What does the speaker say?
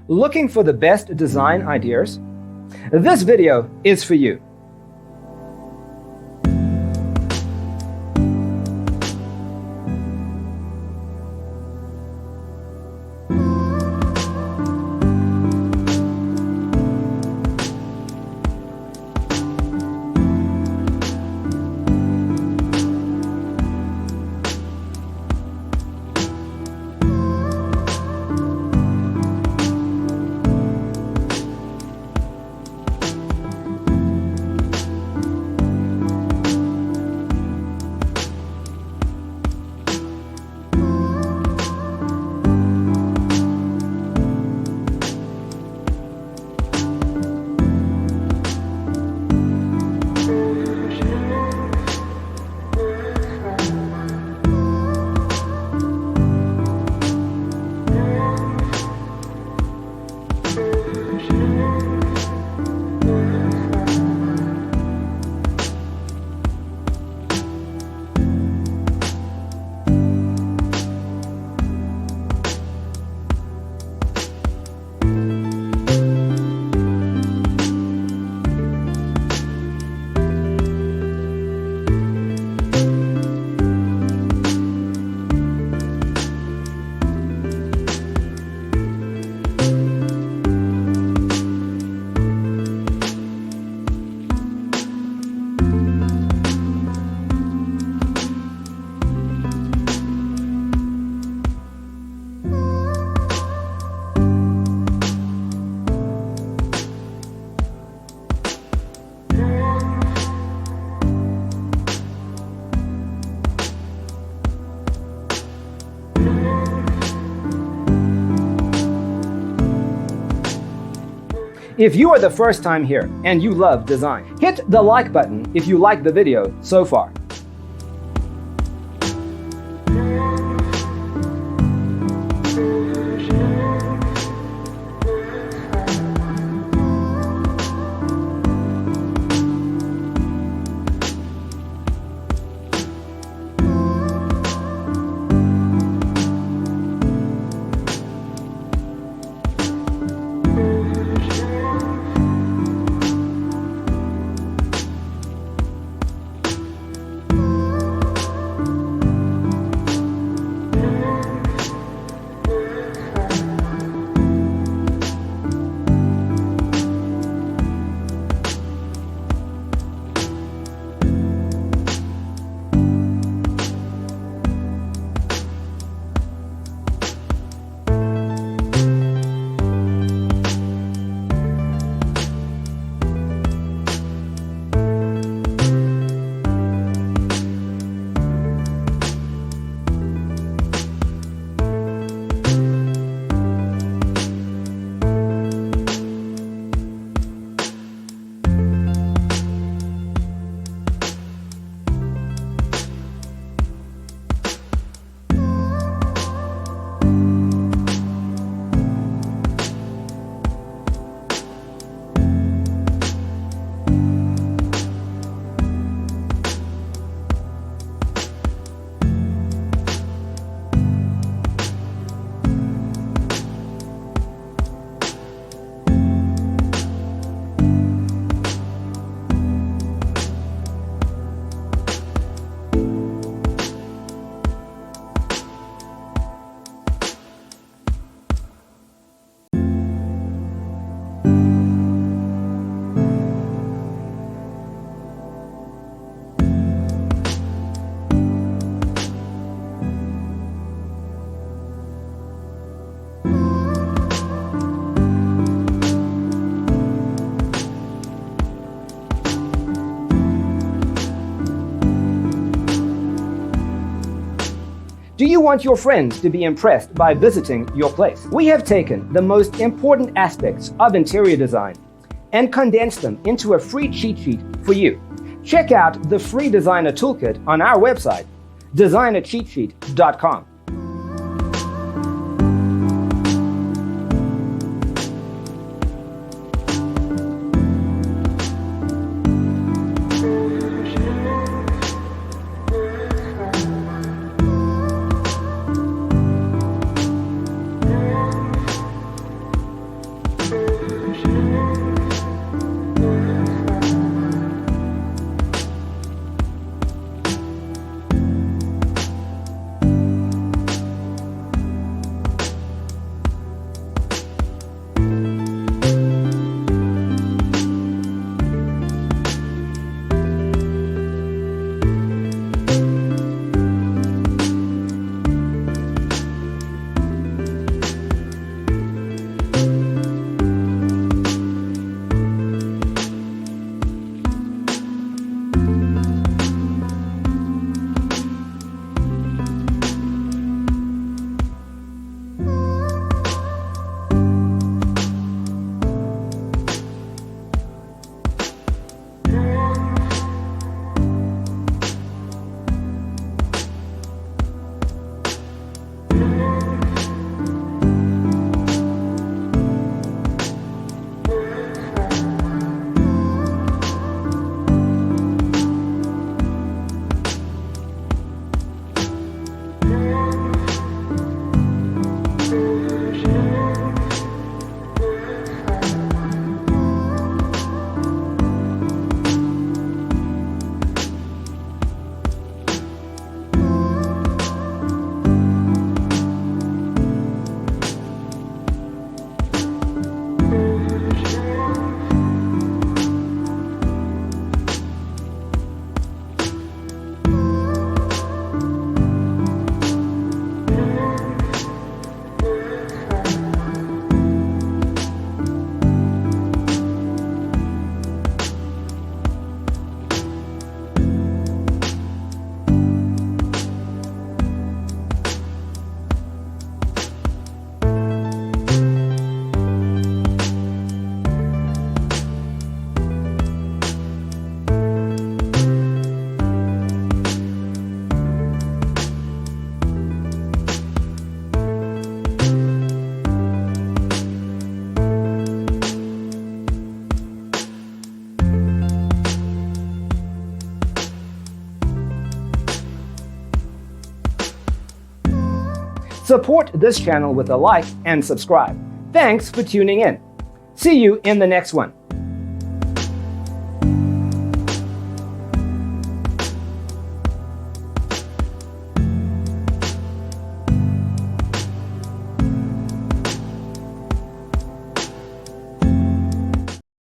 Looking for the best design ideas? This video is for you. If you are the first time here and you love design, hit the like button if you like the video so far. Do you want your friends to be impressed by visiting your place? We have taken the most important aspects of interior design and condensed them into a free cheat sheet for you. Check out the free designer toolkit on our website, designercheatsheet.com. Support this channel with a like and subscribe. Thanks for tuning in. See you in the next one.